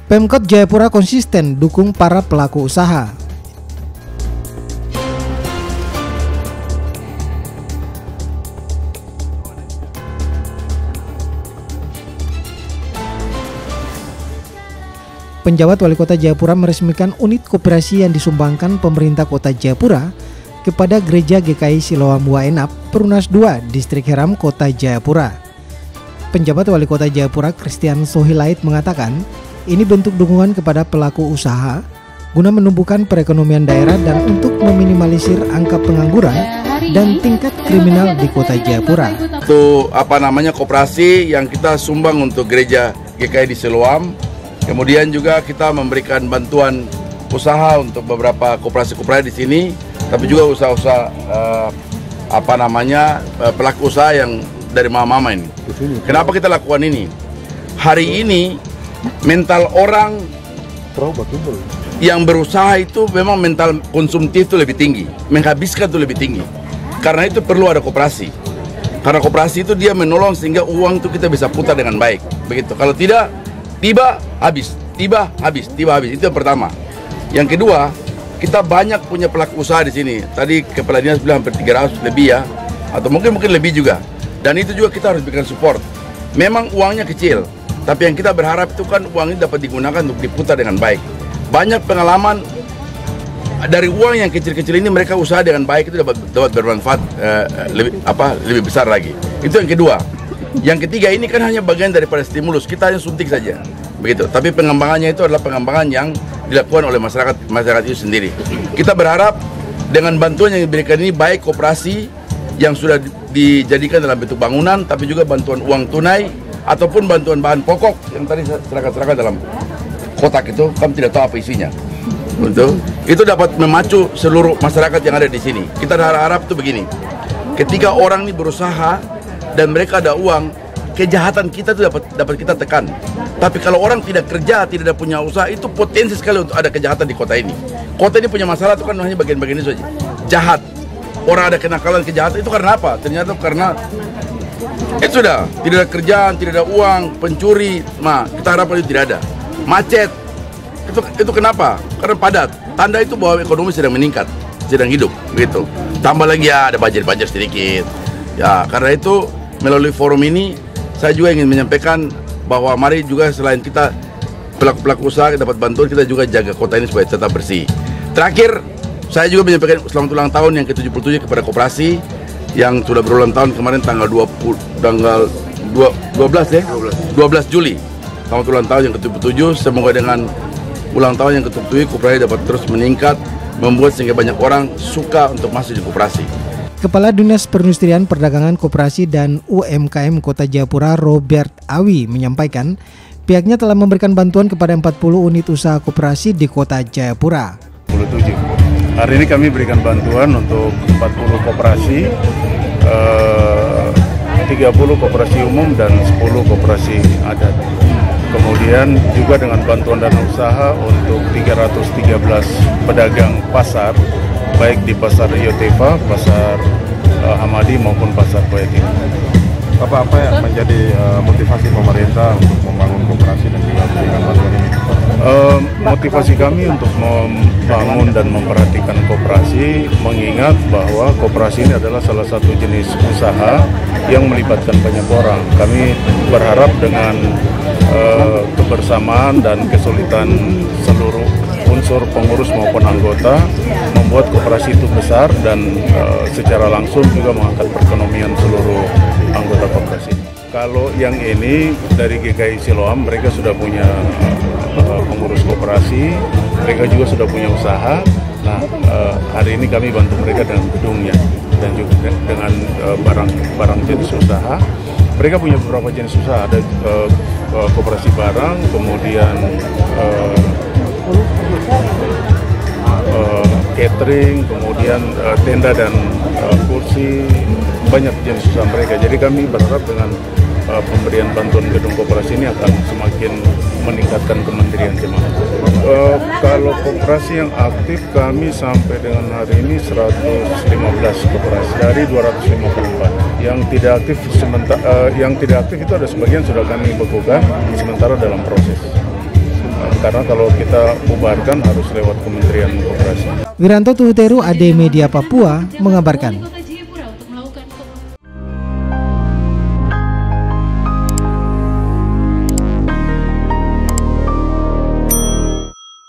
Pemkot Jayapura konsisten dukung para pelaku usaha. Penjabat Wali Kota Jayapura meresmikan unit koperasi yang disumbangkan pemerintah Kota Jayapura kepada Gereja GKI Siloam Waenap, Perumnas 2, Distrik Heram, Kota Jayapura. Penjabat Wali Kota Jayapura Christian Sohilait mengatakan, ini bentuk dukungan kepada pelaku usaha guna menumbuhkan perekonomian daerah dan untuk meminimalisir angka pengangguran dan tingkat kriminal di Kota Jayapura. Itu koperasi yang kita sumbang untuk Gereja GKI di Siloam. Kemudian juga kita memberikan bantuan usaha untuk beberapa koperasi-koperasi di sini, tapi juga usaha-usaha pelaku usaha yang dari mama-mama ini. Kenapa kita lakukan ini? Hari ini mental orang yang berusaha itu memang mental konsumtif itu lebih tinggi, menghabiskan itu lebih tinggi. Karena itu perlu ada koperasi. Karena koperasi itu dia menolong sehingga uang itu kita bisa putar dengan baik. Begitu. Kalau tidak, tiba habis. Itu yang pertama. Yang kedua, kita banyak punya pelaku usaha di sini. Tadi Kepala Dinas bilang hampir 300 lebih ya, atau mungkin lebih juga. Dan itu juga kita harus berikan support. Memang uangnya kecil, tapi yang kita berharap itu kan uang ini dapat digunakan untuk diputar dengan baik. Banyak pengalaman dari uang yang kecil-kecil ini mereka usaha dengan baik itu dapat bermanfaat lebih besar lagi. Itu yang kedua. Yang ketiga, ini kan hanya bagian daripada stimulus, kita hanya suntik saja, begitu. Tapi pengembangannya itu adalah pengembangan yang dilakukan oleh masyarakat itu sendiri. Kita berharap dengan bantuan yang diberikan ini, baik koperasi yang sudah dijadikan dalam bentuk bangunan, tapi juga bantuan uang tunai ataupun bantuan bahan pokok yang tadi serahkan dalam kotak itu, kami tidak tahu apa isinya. Betul. Itu dapat memacu seluruh masyarakat yang ada di sini. Kita harap itu begini, ketika orang ini berusaha dan mereka ada uang, kejahatan kita itu dapat kita tekan. Tapi kalau orang tidak kerja, tidak ada punya usaha, itu potensi sekali untuk ada kejahatan di kota ini. Kota ini punya masalah itu kan hanya bagian-bagian itu saja. Jahat. Orang ada kenakalan kejahatan itu karena apa? Ternyata karena itu sudah tidak ada kerjaan, tidak ada uang, pencuri. Nah, kita harapkan itu tidak ada. Macet. Itu kenapa? Karena padat. Tanda itu bahwa ekonomi sedang meningkat, sedang hidup, begitu. Tambah lagi ya ada banjir sedikit. Ya, karena itu melalui forum ini saya juga ingin menyampaikan bahwa mari juga selain kita pelaku-pelaku usaha dapat bantuan, kita juga jaga kota ini supaya tetap bersih. Terakhir, saya juga menyampaikan selamat ulang tahun yang ke-77 kepada koperasi yang sudah berulang tahun kemarin tanggal 12 Juli. Selamat ulang tahun yang ke-77. Semoga dengan ulang tahun yang ke-77 koperasi dapat terus meningkat, membuat sehingga banyak orang suka untuk masuk di koperasi. Kepala Dinas Perindustrian Perdagangan Koperasi dan UMKM Kota Jayapura Robert Awi menyampaikan pihaknya telah memberikan bantuan kepada 40 unit usaha koperasi di Kota Jayapura. 27. Hari ini kami berikan bantuan untuk 40 koperasi, 30 koperasi umum dan 10 koperasi adat. Kemudian juga dengan bantuan dana usaha untuk 313 pedagang pasar, baik di pasar Yotefa, pasar Hamadi maupun pasar Koyeti. Apa yang menjadi motivasi pemerintah untuk membangun koperasi dan juga memberikan bantuan ini? Motivasi kami untuk membangun dan memperhatikan koperasi, mengingat bahwa koperasi ini adalah salah satu jenis usaha yang melibatkan banyak orang. Kami berharap dengan kebersamaan dan kesulitan seluruh unsur pengurus maupun anggota membuat koperasi itu besar dan secara langsung juga mengangkat perekonomian seluruh anggota koperasi. Kalau yang ini dari GKI Siloam, mereka sudah punya pengurus koperasi, mereka juga sudah punya usaha. Nah, hari ini kami bantu mereka dengan gedungnya dan juga dengan barang jenis usaha. Mereka punya beberapa jenis usaha, ada koperasi barang, kemudian catering, kemudian tenda dan kursi, banyak jenis usaha mereka. Jadi kami berharap dengan pemberian bantuan gedung koperasi ini akan semakin meningkatkan kemandirian jemaah. Kalau koperasi yang aktif, kami sampai dengan hari ini 115 koperasi dari 254. Yang tidak aktif itu ada sebagian sudah kami bekukan, sementara dalam proses. karena kalau kita bubarkan harus lewat Kementerian Koperasi. Wiranto Tuhuteru, AD Media Papua, mengabarkan.